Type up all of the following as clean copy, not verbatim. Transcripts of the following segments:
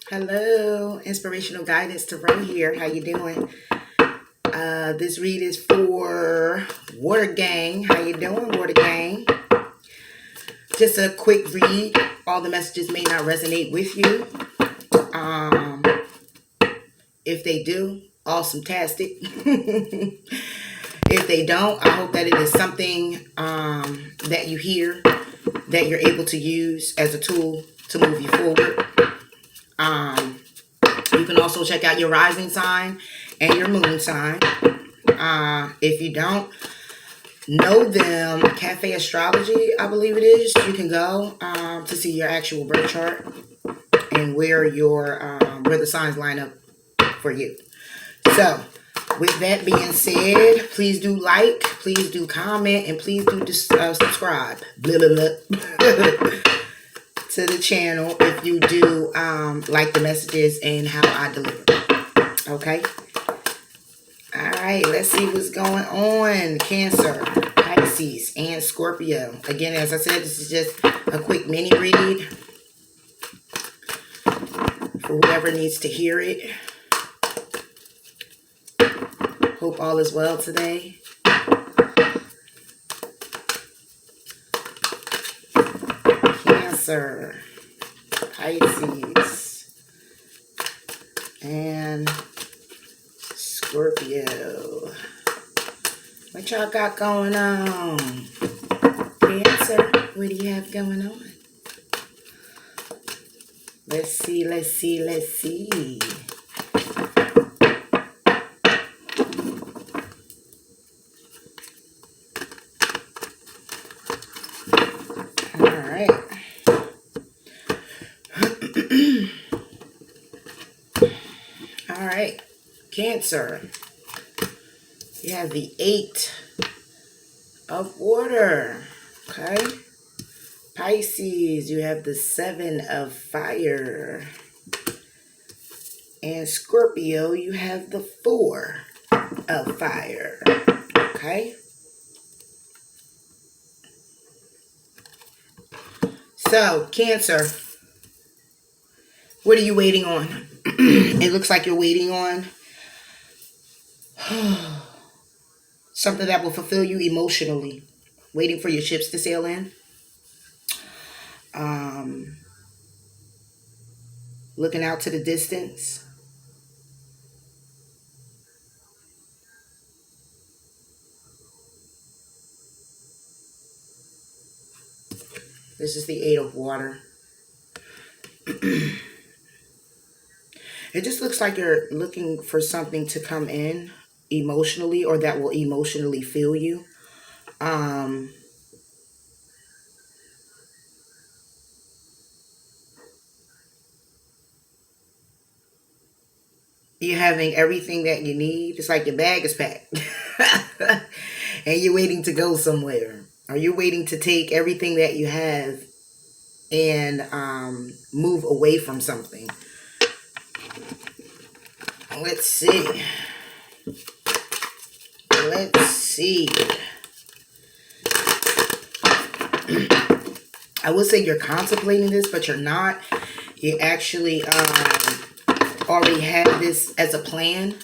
Hello, inspirational guidance Tarot here. How you doing? This read is for Water Gang. How you doing, Water Gang? Just a quick read. All the messages may not resonate with you. Um, if they do, awesome tastic. If they don't, I hope that it is something that you hear that you're able to use as a tool to move you forward. You can also check out your rising sign and your moon sign. If you don't know them, Cafe Astrology, I believe it is, you can go to see your actual birth chart and where where the signs line up for you. So, with that being said, please do like, please do comment, and please do subscribe. Blah, blah, blah. To the channel if you do like the messages and how I deliver. Okay. All right, let's see what's going on. Cancer, Pisces, and Scorpio. Again, as I said, this is just a quick mini read for whoever needs to hear it. Hope all is well today. Cancer, Pisces, and Scorpio. What y'all got going on? Cancer, what do you have going on? Let's see, let's see, let's see. All right. All right. Cancer. You have the 8 of water. Okay. Pisces, you have the 7 of fire. And Scorpio, you have the 4 of fire. Okay. So, Cancer, what are you waiting on? It looks like you're waiting on something that will fulfill you emotionally. Waiting for your ships to sail in. Looking out to the distance. This is the 8 of water. It just looks like you're looking for something to come in emotionally or that will emotionally fill you. You're having everything that you need. It's like your bag is packed. And you're waiting to go somewhere. Or you're waiting to take everything that you have and move away from something. Let's see. Let's see. I would say you're contemplating this, but you're not. You actually already have this as a plan.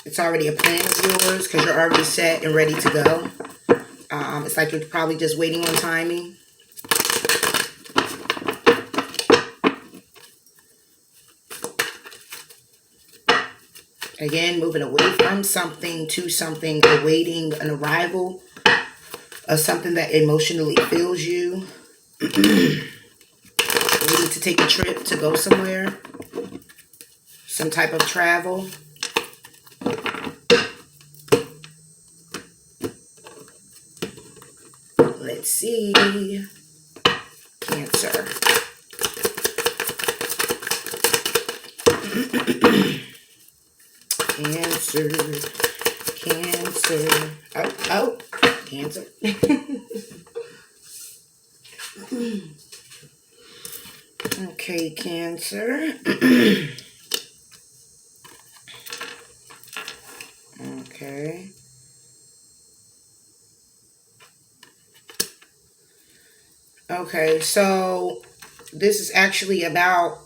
It's already a plan of yours because you're already set and ready to go. It's like you're probably just waiting on timing. Again, moving away from something to something, awaiting an arrival of something that emotionally fills you. Waiting to take a trip to go somewhere. Some type of travel. Let's see. Cancer. Cancer. Cancer. Oh. Cancer. Okay, Cancer. Okay. Okay, so this is actually about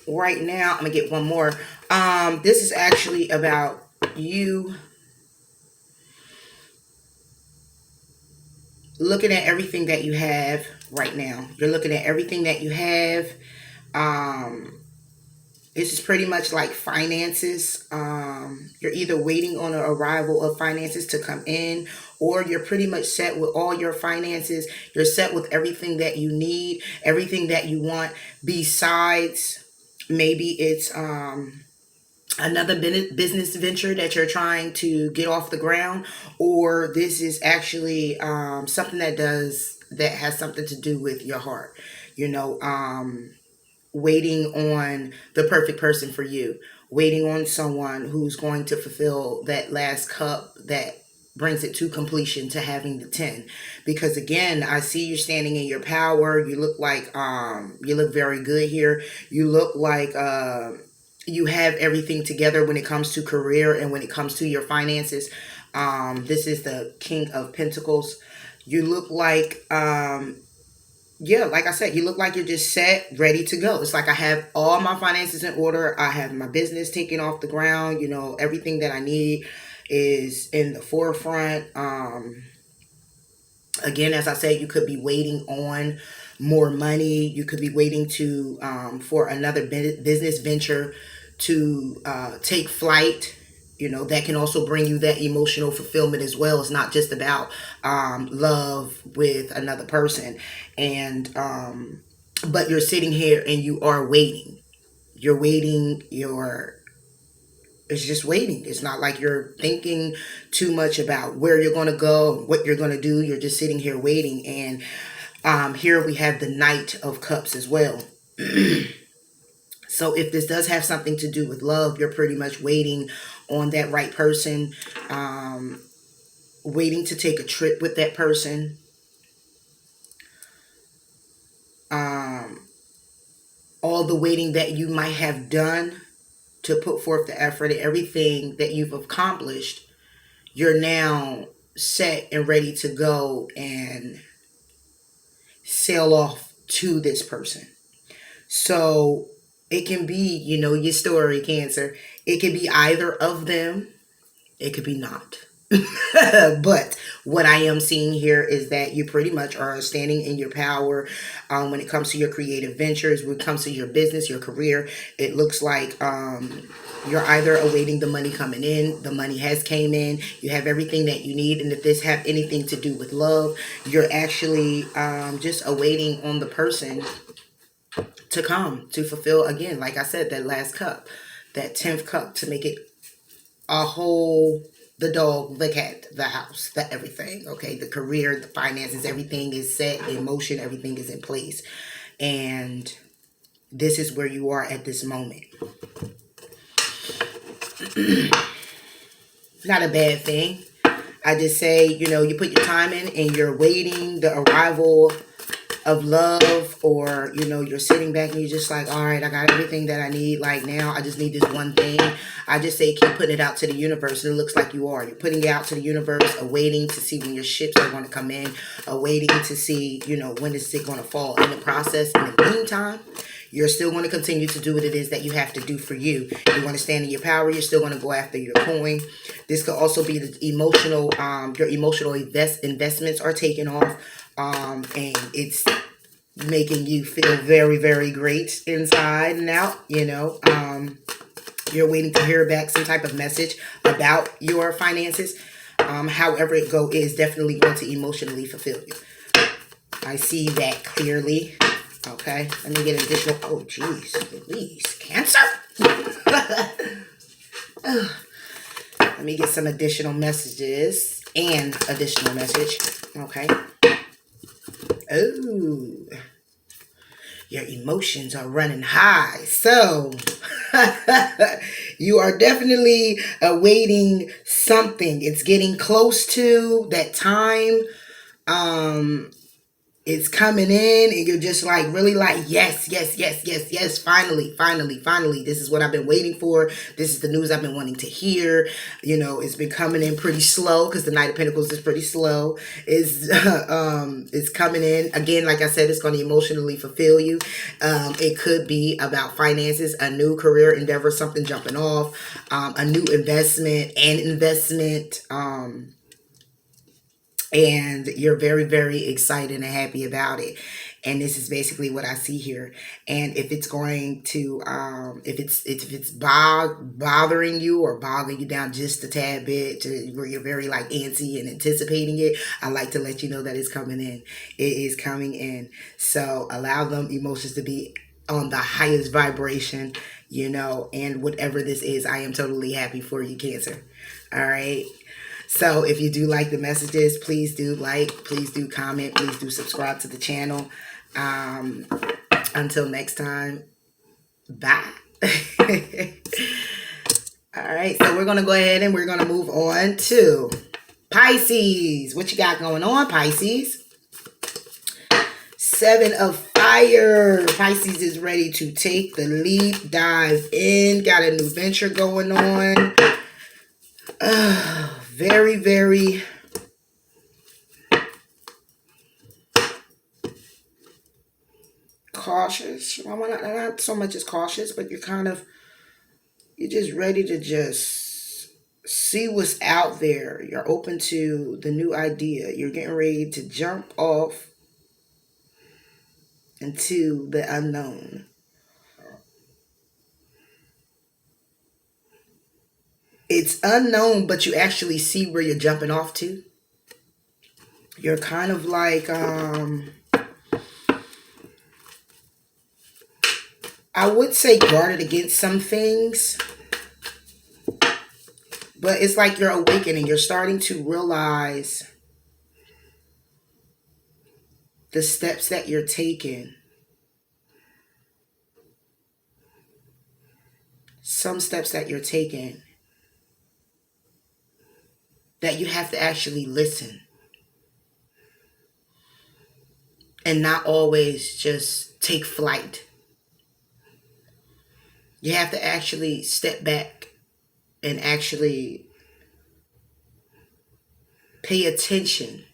right now, I'm gonna get one more. This is actually about you looking at everything that you have right now. You're looking at everything that you have. Um, this is pretty much like finances. You're either waiting on the arrival of finances to come in, or you're pretty much set with all your finances. You're set with everything that you need, everything that you want, besides maybe it's another business venture that you're trying to get off the ground, or this is actually something that has something to do with your heart. You know, waiting on the perfect person for you, waiting on someone who's going to fulfill that last cup that brings it to completion, to having the 10. Because again, I see you standing in your power. You look like you look very good here. You look like you have everything together when it comes to career and when it comes to your finances. This is the King of Pentacles. You look like yeah, like I said, you look like you're just set, ready to go. It's like I have all my finances in order. I have my business taken off the ground. You know, everything that I need is in the forefront. Again, as I said, you could be waiting on more money. You could be waiting to for another business venture to take flight. You know, that can also bring you that emotional fulfillment as well. It's not just about love with another person. And but you're sitting here and you are waiting. You're waiting. It's just waiting. It's not like you're thinking too much about where you're going to go, what you're going to do. You're just sitting here waiting. And here we have the Knight of Cups as well. So if this does have something to do with love, you're pretty much waiting on that right person, waiting to take a trip with that person. All the waiting that you might have done to put forth the effort and everything that you've accomplished, you're now set and ready to go and sail off to this person. So it can be, you know, your story, Cancer. It could be either of them. It could be not. But what I am seeing here is that you pretty much are standing in your power when it comes to your creative ventures, when it comes to your business, your career. It looks like you're either awaiting the money coming in. The money has came in. You have everything that you need. And if this have anything to do with love, you're actually just awaiting on the person to come to fulfill, again, like I said, that last cup, that 10th cup, to make it a whole, the dog, the cat, the house, the everything. Okay, the career, the finances, everything is set in motion, everything is in place. And this is where you are at this moment. Not a bad thing. I just say, you know, you put your time in and you're waiting the arrival of love, or, you know, you're sitting back and you're just like, all right, I got everything that I need. Like, now I just need this one thing. I just say keep putting it out to the universe. And it looks like you are. You're putting it out to the universe, awaiting to see when your ships are going to come in, awaiting to see, you know, when is it going to fall. In the process, in the meantime, you're still going to continue to do what it is that you have to do for you. You want to stand in your power. You're still going to go after your coin. This could also be the emotional, your emotional investments are taken off. And it's making you feel very, very great inside and out. You know, you're waiting to hear back some type of message about your finances. However it go, is definitely going to emotionally fulfill you. I see that clearly. Okay, let me get an additional. Oh, geez, Louise, Cancer. Let me get some additional messages and additional message. Okay. Oh, your emotions are running high. So you are definitely awaiting something. It's getting close to that time. it's coming in and you're just like really like, yes, yes, yes, yes, yes, finally, finally, finally, this is what I've been waiting for. This is the news I've been wanting to hear. It's been coming in pretty slow because the Knight of Pentacles is pretty slow. It's coming in again. Like I said, it's going to emotionally fulfill you. It could be about finances, a new career endeavor, something jumping off, a new investment, and you're very, very excited and happy about it. And this is basically what I see here. And if it's going to if it's bothering you or bogging you down just a tad bit to where you're very like antsy and anticipating it, I like to let you know that it's coming in. It is coming in. So allow them emotions to be on the highest vibration, and whatever this is, I am totally happy for you, Cancer. All right. So if you do like the messages, please do like, please do comment, please do subscribe to the channel. Until next time, bye. All right, so we're going to go ahead and we're going to move on to Pisces. What you got going on, Pisces? Seven of Fire. Pisces is ready to take the leap, dive in, got a new venture going on. Very, very cautious. Well, not so much as cautious, but you're just ready to just see what's out there. You're open to the new idea. You're getting ready to jump off into the unknown. It's unknown, but you actually see where you're jumping off to. You're kind of like, I would say guarded against some things, but it's like you're awakening. You're starting to realize the steps that you're taking. Some steps that you're taking that you have to actually listen and not always just take flight. You have to actually step back and actually pay attention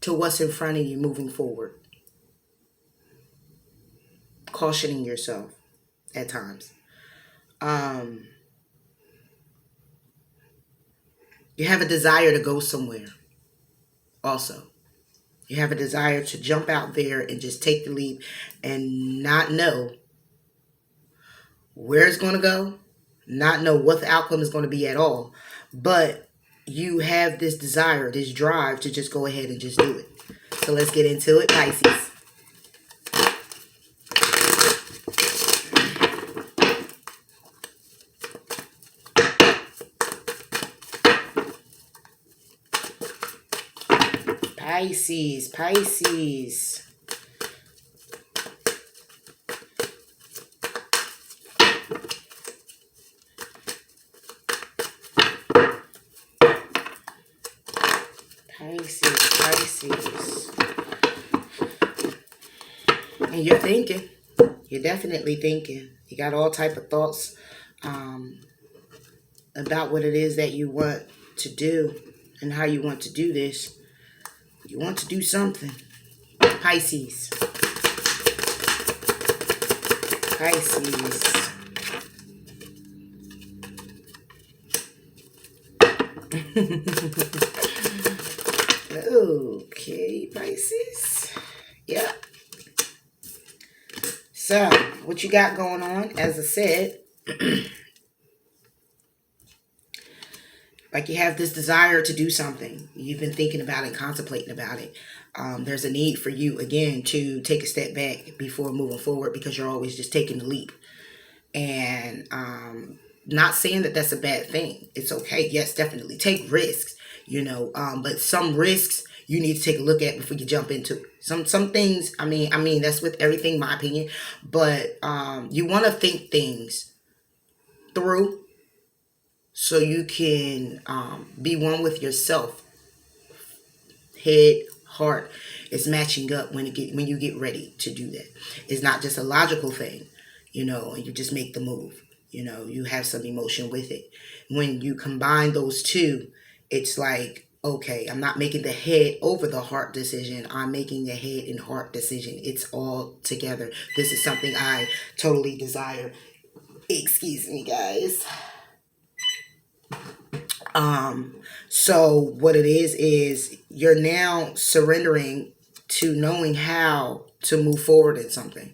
to what's in front of you moving forward. Cautioning yourself at times. You have a desire to go somewhere also. You have a desire to jump out there and just take the leap and not know where it's going to go, not know what the outcome is going to be at all. But you have this desire, this drive to just go ahead and just do it. So let's get into it, Pisces. Pisces, Pisces. Pisces. And you're thinking. You're definitely thinking. You got all type of thoughts about what it is that you want to do and how you want to do this. You want to do something. Pisces. Pisces. Okay, Pisces. Yeah. So, what you got going on? As I said, like you have this desire to do something. You've been thinking about it, contemplating about it. There's a need for you, again, to take a step back before moving forward because you're always just taking the leap. And not saying that that's a bad thing. It's okay. Yes, definitely. Take risks, but some risks you need to take a look at before you jump into it. Some things, I mean, that's with everything, my opinion. But you want to think things through so you can be one with yourself. Head, heart is matching up when you get ready to do that. It's not just a logical thing, and you just make the move. You have some emotion with it. When you combine those two, it's like, okay, I'm not making the head over the heart decision. I'm making the head and heart decision. It's all together. This is something I totally desire. Excuse me, guys. So what it is you're now surrendering to knowing how to move forward in something.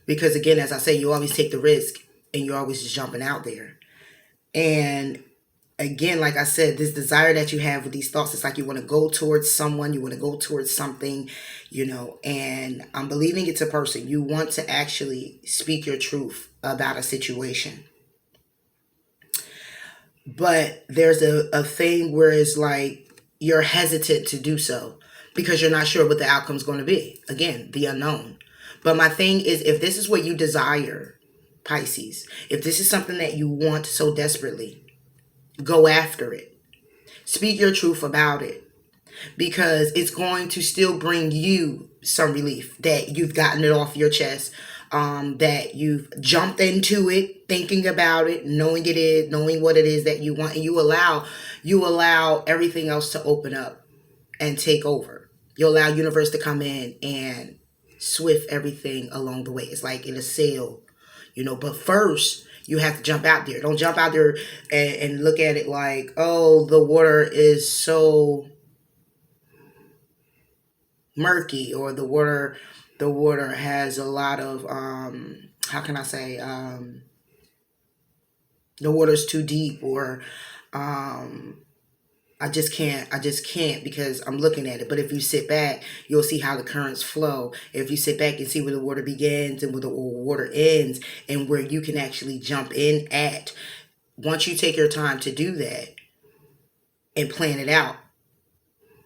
Because again, as I say, you always take the risk and you're always just jumping out there. And again, like I said, this desire that you have with these thoughts, it's like you want to go towards someone, you want to go towards something, and I'm believing it's a person. You want to actually speak your truth about a situation. But there's a thing where it's like you're hesitant to do so because you're not sure what the outcome's going to be. Again, the unknown. But my thing is, if this is what you desire, Pisces, if this is something that you want so desperately, go after it. Speak your truth about it, because it's going to still bring you some relief that you've gotten it off your chest, that you've jumped into it, thinking about it, knowing what it is that you want, and you allow everything else to open up and take over. You allow universe to come in and swift everything along the way. It's like in a sail, but first you have to jump out there. Don't jump out there and look at it like, oh, the water is so murky, or the water has a lot of how can I say, the water's too deep, or I just can't because I'm looking at it. But if you sit back, you'll see how the currents flow. If you sit back and see where the water begins and where the water ends, and where you can actually jump in at, once you take your time to do that and plan it out,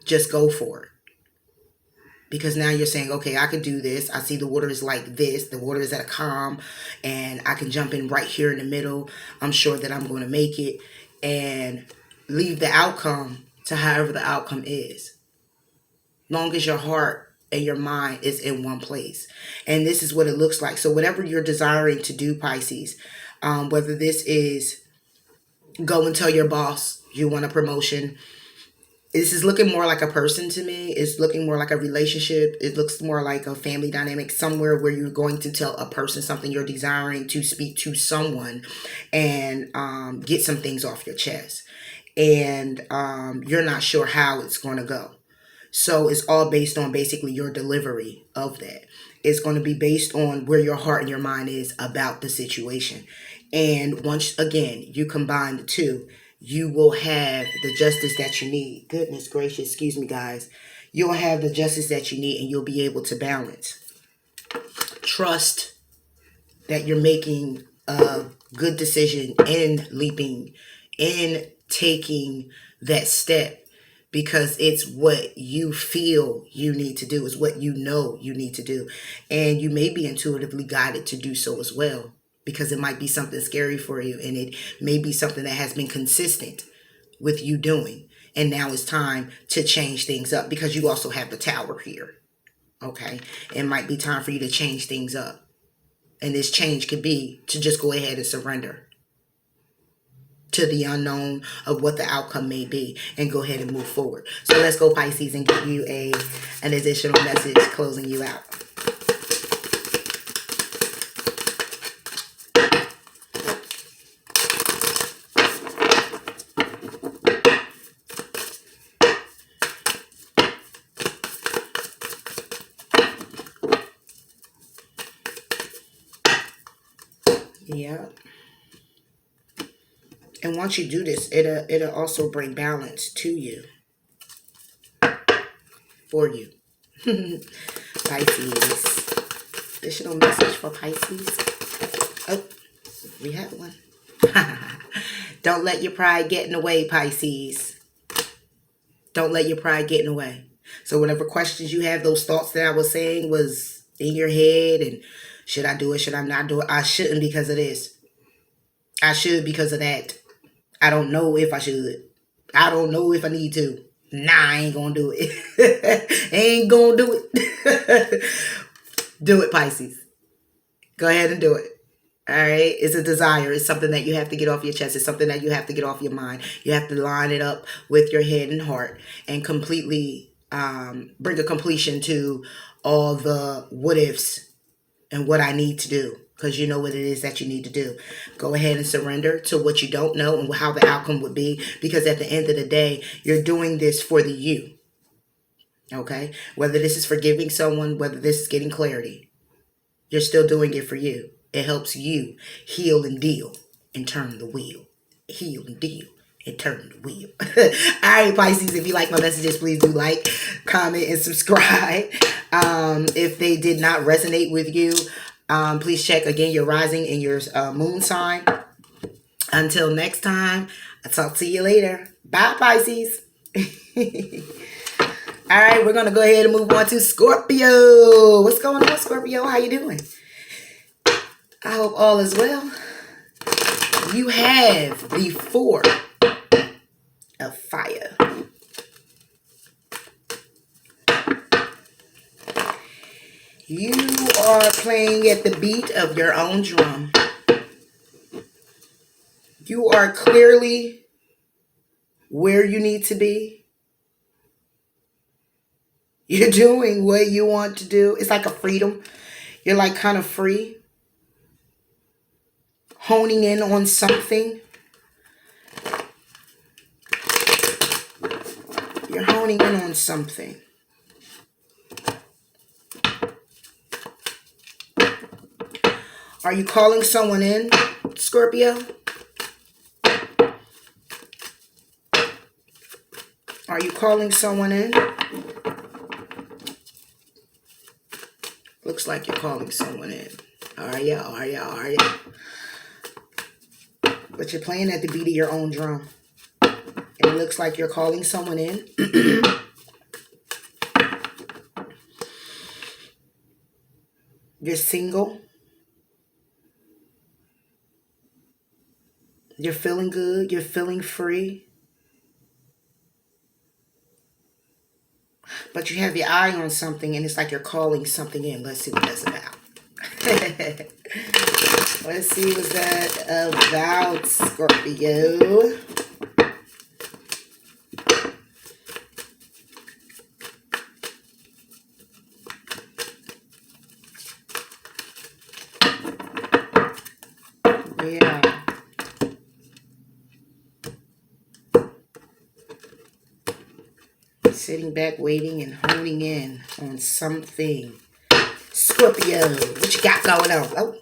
just go for it. Because now you're saying, okay, I can do this. I see the water is like this. The water is at a calm, and I can jump in right here in the middle. I'm sure that I'm going to make it, and leave the outcome to however the outcome is. Long as your heart and your mind is in one place. And this is what it looks like. So whatever you're desiring to do, Pisces, whether this is go and tell your boss you want a promotion, this is looking more like a person to me. It's looking more like a relationship. It looks more like a family dynamic, somewhere where you're going to tell a person something you're desiring to speak to someone, and get some things off your chest. And you're not sure how it's going to go. So it's all based on basically your delivery of that. It's going to be based on where your heart and your mind is about the situation. And once again, you combine the two, you will have the justice that you need. Goodness gracious, excuse me, guys. You'll have the justice that you need, and you'll be able to balance. Trust that you're making a good decision in leaping, in taking that step, because it's what you feel you need to do. It's what you know you need to do. And you may be intuitively guided to do so as well, because it might be something scary for you, and it may be something that has been consistent with you doing. And now it's time to change things up, because you also have the Tower here. Okay? It might be time for you to change things up. And this change could be to just go ahead and surrender to the unknown of what the outcome may be, and go ahead and move forward. So let's go, Pisces, and give you an additional message closing you out. Yeah. And once you do this, it'll also bring balance to you, for you. Pisces. Additional message for Pisces. Oh, we have one. Don't let your pride get in the way, Pisces. Don't let your pride get in the way. So whatever questions you have, those thoughts that I was saying was in your head, and should I do it? Should I not do it? I shouldn't because of this. I should because of that. I don't know if I should. I don't know if I need to. Nah, I ain't gonna do it. Ain't gonna do it. Do it, Pisces. Go ahead and do it. All right. It's a desire. It's something that you have to get off your chest. It's something that you have to get off your mind. You have to line it up with your head and heart and completely bring a completion to all the what ifs and what I need to do. Because you know what it is that you need to do. Go ahead and surrender to what you don't know and how the outcome would be. Because at the end of the day, you're doing this for the you. Okay? Whether this is forgiving someone, whether this is getting clarity, you're still doing it for you. It helps you heal and deal and turn the wheel. Heal and deal and turn the wheel. All right, Pisces, if you like my messages, please do like, comment, and subscribe. If they did not resonate with you, please check again your rising and your moon sign. Until next time, I'll talk to you later. Bye, Pisces. All right, we're going to go ahead and move on to Scorpio. What's going on, Scorpio? How you doing? I hope all is well. You have the Four of Fire. You are playing at the beat of your own drum. You are clearly where you need to be. You're doing what you want to do. It's like a freedom. You're like kind of free. Honing in on something. You're honing in on something. Are you calling someone in, Scorpio? Are you calling someone in? Looks like you're calling someone in. Are ya? But you're playing at the beat of your own drum. And it looks like you're calling someone in. You're single. You're feeling good. You're feeling free. But you have your eye on something and it's like you're calling something in. Let's see what that's about. Let's see what's that about, Scorpio. Yeah. Sitting back, waiting, and honing in on something. Scorpio, what you got going on? Oh.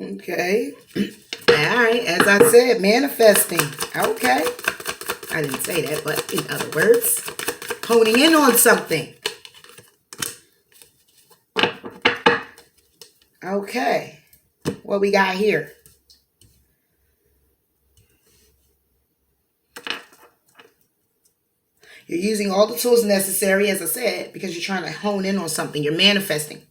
Okay. All right. As I said, manifesting. Okay. I didn't say that, but in other words, honing in on something. Okay. What we got here? You're using all the tools necessary, as I said, because you're trying to hone in on something. You're manifesting.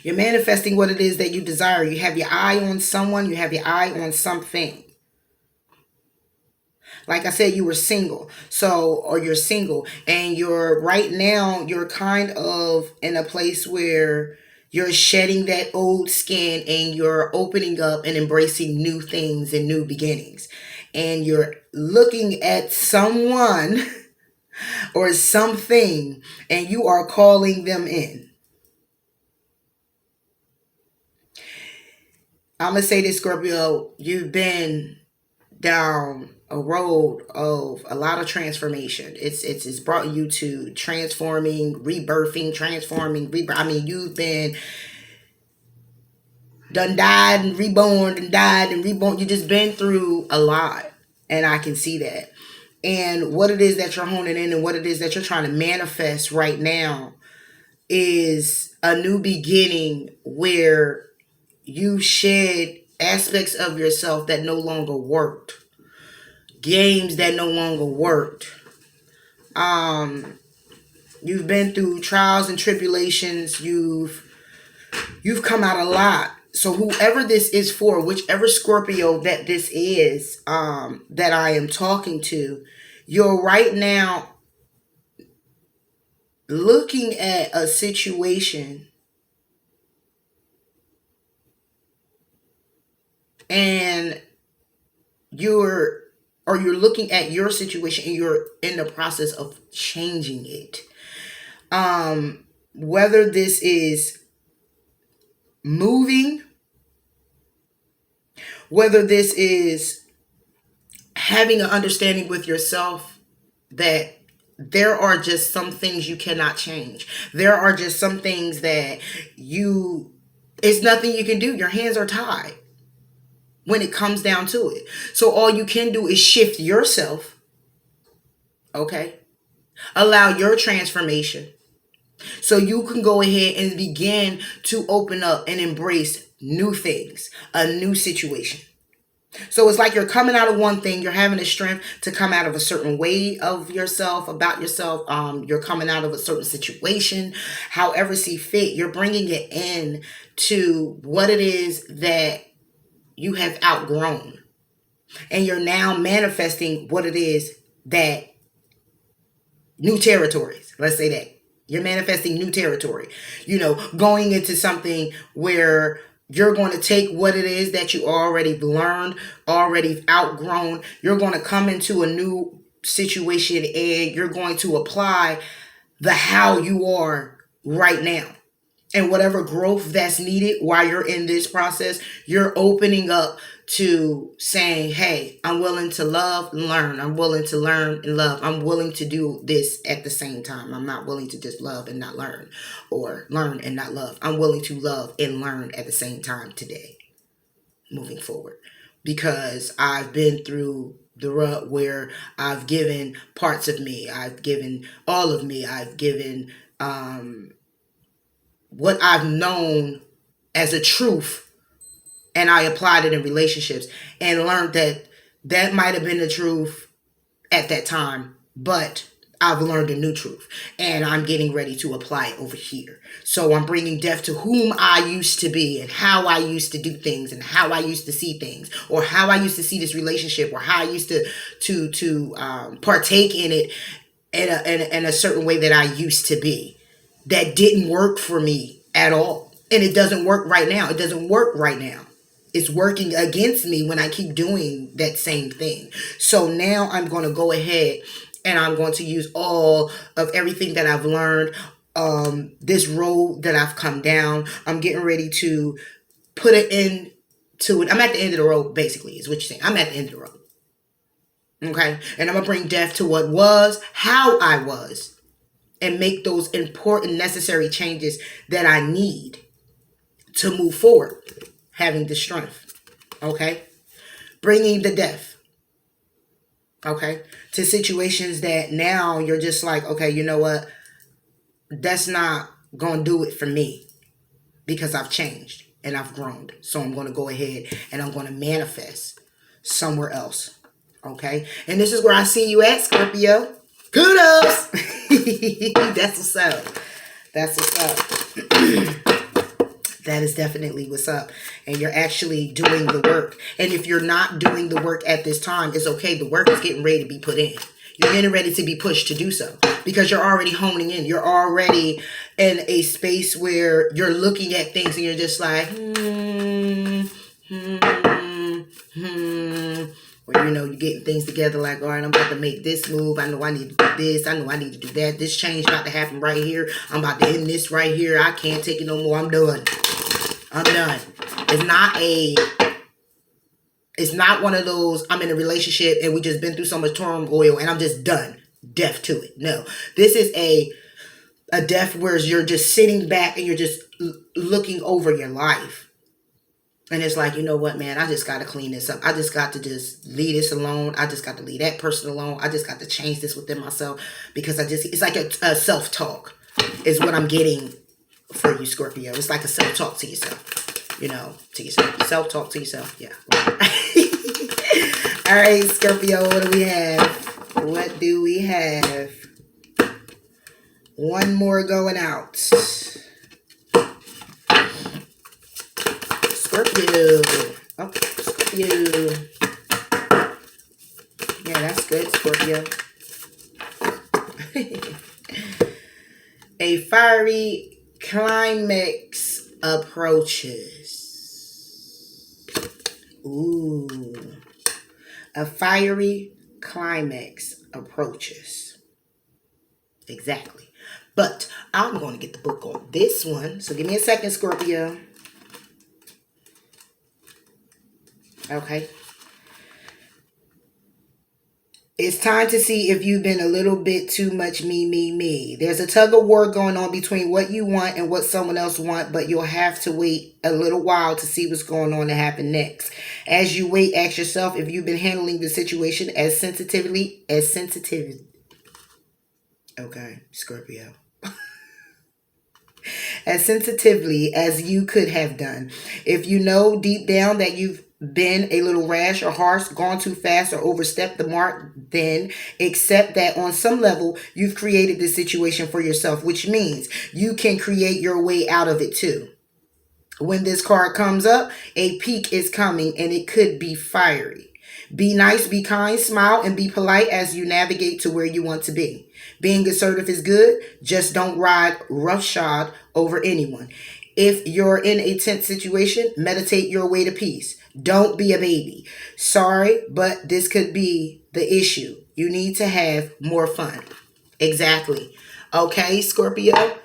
You're manifesting what it is that you desire. You have your eye on someone. You have your eye on something. Like I said, you were single. Or you're single. And right now, you're kind of in a place where you're shedding that old skin and you're opening up and embracing new things and new beginnings. And you're looking at someone or something and you are calling them in. I'm going to say this, Scorpio, you've been down a road of a lot of transformation. It's brought you to transforming, rebirthing, I mean, you've been done died and reborn and died and reborn. You just been through a lot. And I can see that. And what it is that you're honing in and what it is that you're trying to manifest right now is a new beginning where you shed aspects of yourself that no longer worked. Games that no longer worked. You've been through trials and tribulations. You've come out a lot. So whoever this is for, whichever Scorpio that this is, that I am talking to, you're right now looking at a situation, and you're looking at your situation and you're in the process of changing it. Whether this is moving, whether this is having an understanding with yourself that there are just some things you cannot change. There are just some things that it's nothing you can do. Your hands are tied when it comes down to it. So all you can do is shift yourself, okay? Allow your transformation so you can go ahead and begin to open up and embrace new things, a new situation. So it's like you're coming out of one thing, you're having the strength to come out of a certain way of yourself, about yourself. You're coming out of a certain situation, however see fit. You're bringing it in to what it is that you have outgrown. And you're now manifesting what it is that new territories, let's say that. You're manifesting new territory, going into something where you're going to take what it is that you already learned, already outgrown. You're going to come into a new situation and you're going to apply the how you are right now. And whatever growth that's needed while you're in this process, you're opening up to saying, hey, I'm willing to love and learn. I'm willing to learn and love. I'm willing to do this at the same time. I'm not willing to just love and not learn, or learn and not love. I'm willing to love and learn at the same time today, moving forward. Because I've been through the rut where I've given parts of me. I've given all of me. I've given what I've known as a truth, and I applied it in relationships and learned that that might have been the truth at that time, but I've learned a new truth and I'm getting ready to apply it over here. So I'm bringing death to whom I used to be and how I used to do things and how I used to see things, or how I used to see this relationship, or how I used to partake in it in a certain way that I used to be. That didn't work for me at all. And it doesn't work right now. It doesn't work right now. It's working against me when I keep doing that same thing. So now I'm going to go ahead and I'm going to use all of everything that I've learned, this road that I've come down. I'm getting ready to put it into it. I'm at the end of the road, basically, is what you're saying. I'm at the end of the road. Okay? And I'm going to bring death to what was, how I was, and make those important, necessary changes that I need to move forward, having the strength, okay? Bringing the death, okay, to situations that now you're just like, okay, you know what? That's not going to do it for me because I've changed and I've grown. So I'm going to go ahead and I'm going to manifest somewhere else, okay? And this is where I see you at, Scorpio. Kudos! That's what's up. That's what's up. That is definitely what's up. And you're actually doing the work. And if you're not doing the work at this time, it's okay. The work is getting ready to be put in. You're getting ready to be pushed to do so. Because you're already honing in. You're already in a space where you're looking at things and you're just like, Or, you're getting things together like, all right, I'm about to make this move. I know I need to do this. I know I need to do that. This change about to happen right here. I'm about to end this right here. I can't take it no more. I'm done. I'm done. It's not one of those, I'm in a relationship and we just been through so much turmoil and I'm just done. Deaf to it. No. This is a death where you're just sitting back and you're just looking over your life. And it's like, you know what, man, I just got to clean this up. I just got to just leave this alone. I just got to leave that person alone. I just got to change this within myself because it's like a self-talk is what I'm getting for you, Scorpio. It's like a self-talk to yourself, to yourself. Self-talk to yourself. Yeah. All right, Scorpio, what do we have? What do we have? One more going out. Scorpio. Oh, Scorpio. Yeah, that's good, Scorpio. A fiery climax approaches. Ooh. A fiery climax approaches. Exactly. But I'm going to get the book on this one. So give me a second, Scorpio. Okay. It's time to see if you've been a little bit too much me. There's a tug of war going on between what you want and what someone else wants, but you'll have to wait a little while to see what's going on to happen next. As you wait, ask yourself if you've been handling the situation as sensitively. Okay, Scorpio. As sensitively as you could have done. If you know deep down that you've been a little rash or harsh, gone too fast, or overstepped the mark, then accept that on some level you've created this situation for yourself, which means you can create your way out of it too. When this card comes up, a peak is coming and it could be fiery. Be nice, be kind, smile, and be polite as you navigate to where you want to be. Being assertive is good, just don't ride roughshod over anyone. If you're in a tense situation, meditate your way to peace. Don't be a baby. Sorry, but this could be the issue. You need to have more fun. Exactly. Okay, Scorpio?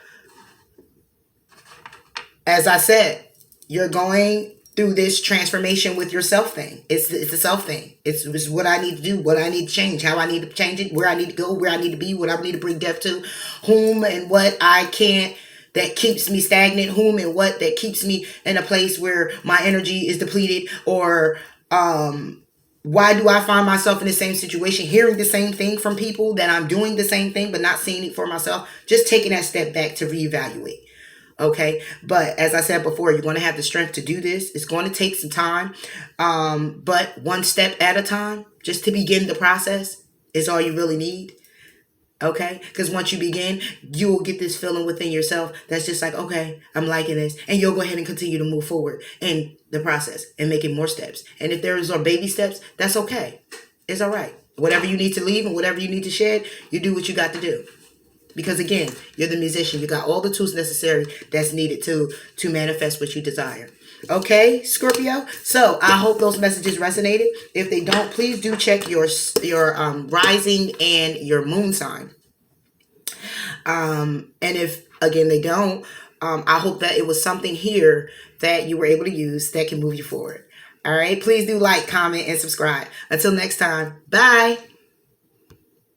As I said, you're going through this transformation with your self thing. It's a self thing. It's what I need to do, what I need to change, how I need to change it, where I need to go, where I need to be, what I need to bring depth to, whom and what I can't, that keeps me stagnant, whom and what that keeps me in a place where my energy is depleted, or why do I find myself in the same situation, hearing the same thing from people, that I'm doing the same thing but not seeing it for myself. Just taking that step back to reevaluate. Okay, but as I said before, you're going to have the strength to do this. It's going to take some time, but one step at a time, just to begin the process, is all you really need. Okay, because once you begin, you will get this feeling within yourself that's just like, okay, I'm liking this, and you'll go ahead and continue to move forward in the process and making more steps. And if there's are baby steps, that's okay. It's all right. Whatever you need to leave and whatever you need to shed, you do what you got to do. Because again, you're the musician. You got all the tools necessary that's needed to manifest what you desire. Okay, Scorpio? So I hope those messages resonated. If they don't, please do check your rising and your moon sign. And if, again, they don't, I hope that it was something here that you were able to use that can move you forward. All right, please do like, comment, and subscribe. Until next time, bye.